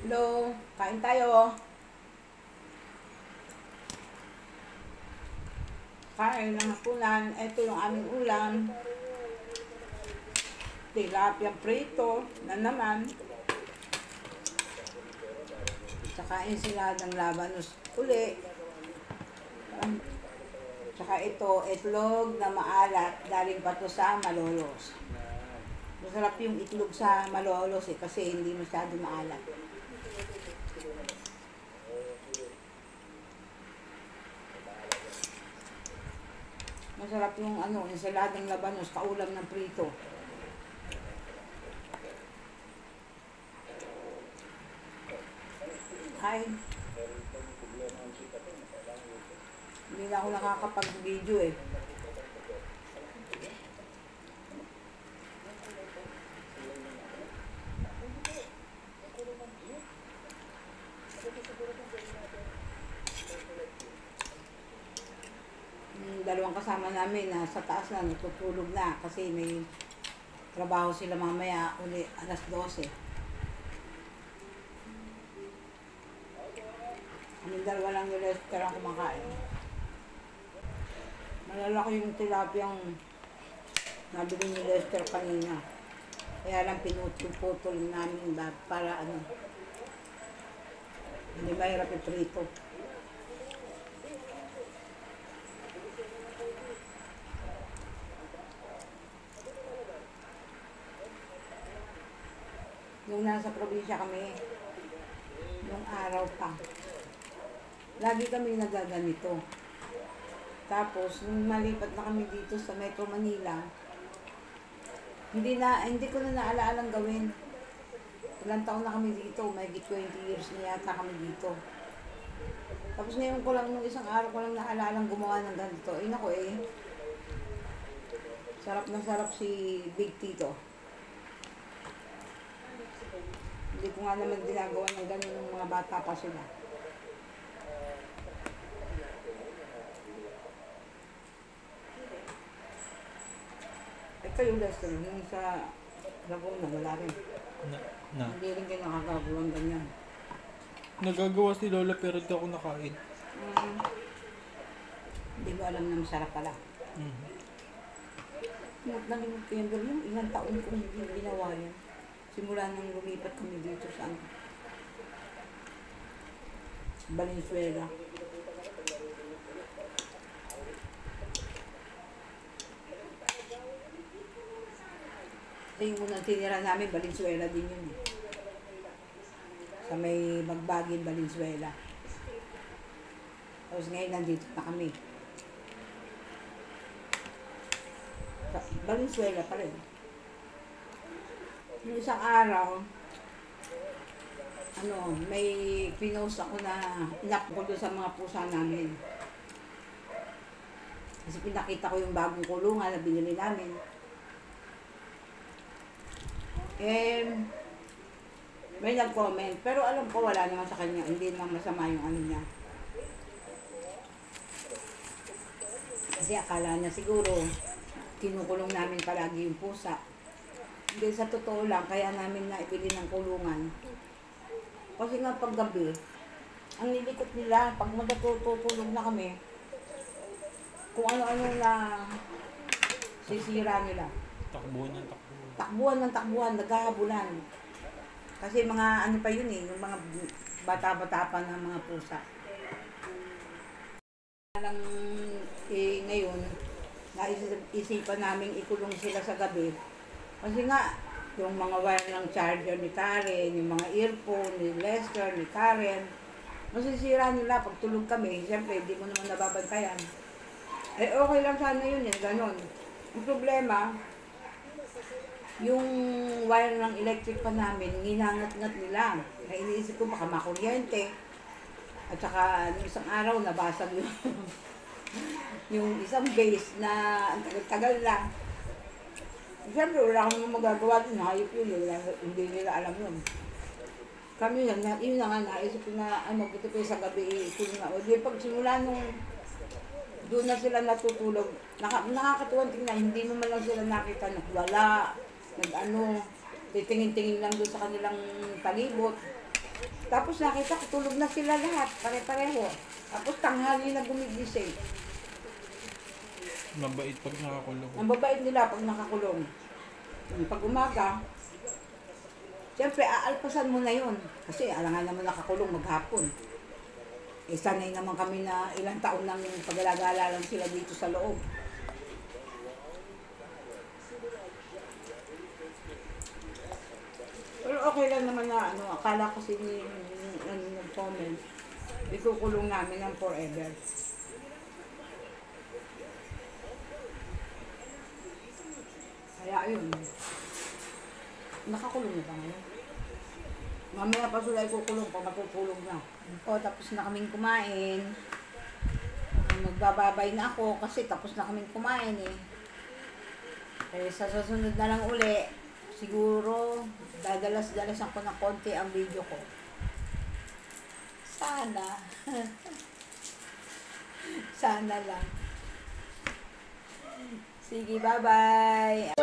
Hello, kain tayo. Kain ng hapunan. Ito yung aming ulam. Tilapia prito na naman. Tsaka ensaladang labanos uli. Tsaka ito, itlog na maalat. Galing pa to sa Malolos. Masarap yung itlog sa Malolos kasi hindi masyado maalat. Masarap yung ensaladang labanos, kaulam ng prito. Kain. Hindi na ako nakakapag-video eh. Dalawang kasama namin sa taas na natutulog na kasi may trabaho sila mamaya uli alas 12. Kaming dalawa lang ni Lester ang kumakain. Malalaki yung tilapiyang nabili ni Lester kanina. Kaya lang pinutol-putol namin para hindi mahirap iprito. Nung nasa probinsya kami, nung araw pa, lagi kami nagaganito. Tapos, nung malipat na kami dito sa Metro Manila, hindi ko na naaalaalang gawin. Ilang taon na kami dito, may 20 years na yata kami dito. Tapos ngayon ko lang, nung isang araw ko lang naalalang gumawa ng ganito. Nako sarap na sarap si Big Tito. Hindi ko nga naman ginagawa ng gano'n ng mga bata pa sila. Ito yung Lester, yung sa Laguna, wala rin. Hindi rin kayo nakagagawa ng ganyan. Nagagawa si Lola pero di ako nakain. Hindi ko alam na masarap pala. Nalimot ko yung ilang taon ko hindi ginawa yan. Simula nang lumipat kami dito sa Valenzuela. Yung unang tinira namin, Valenzuela din yun. Sa may Magbagin, Valenzuela. Tapos ngayon nandito na kami. Sa Valenzuela pa rin. Yung isang araw, may pinost ako na inapko doon sa mga pusa namin. Kasi pinakita ko yung bagong kulungan na binili namin. May nag-comment, pero alam ko wala naman sa kanya, hindi naman masama yung niya. Kasi akala niya siguro, kinukulong namin palagi yung pusa. Hindi, sa totoo lang, kaya namin naibili ng kulungan. Kasi nga paggabi, ang nilikot nila, pag magtutulog na kami, kung ano-ano na sisira nila. Takbuhan ng takbuhan, naghahabulan. Kasi mga pa yun yung mga bata-bata pa ng mga pusa. Ngayon, naisipan namin ikulong sila sa gabi. Kasi nga, yung mga wire ng charger ni Karen, yung mga earphone ni Lester, ni Karen, masisira nila pag tulog kami. Siyempre, hindi mo naman nababantayan. Okay lang sana yun, ganon. Ang problema, yung wire ng electric pa namin, ginangat-ngat nila. Kaya iniisip ko baka makuryente. At saka, isang araw, nabasag yung isang base na ang tagal-tagal na. Siyempre, wala kang magagawa din. Hayop yun. Hindi nila alam yun. Kami yun na nga, naisip ko na, mabuti ko sa gabi, ito na. O di pag simula nung doon na sila natutulog, nakakatuwang tingnan, hindi mo man lang sila nakita na wala, titingin-tingin lang doon sa kanilang palibot. Tapos nakita ko, tulog na sila lahat, pare-pareho. Tapos tanghali na gumigising. Mabait pag nakakulong. Ang babait nila pag nakakulong. Pag umaga, siyempre aalpasan mo na yun. Kasi alangan naman nakakulong maghapon. Eh sanay naman kami na ilang taon namin pag-alagala lang sila dito sa loob. Pero okay lang naman na ano, akala ko nag-comment, ikukulong namin ng forever. Kaya yun, nakakulong na ba ngayon? Mamaya pa sila ikukulong pag matutulog na. O, tapos na kaming kumain. Magbababay na ako kasi tapos na kaming kumain eh. Kaya sa susunod na lang uli, siguro dadalas-dalasan ko ng konti ang video ko. Sana. Sana lang. Sige, bye-bye.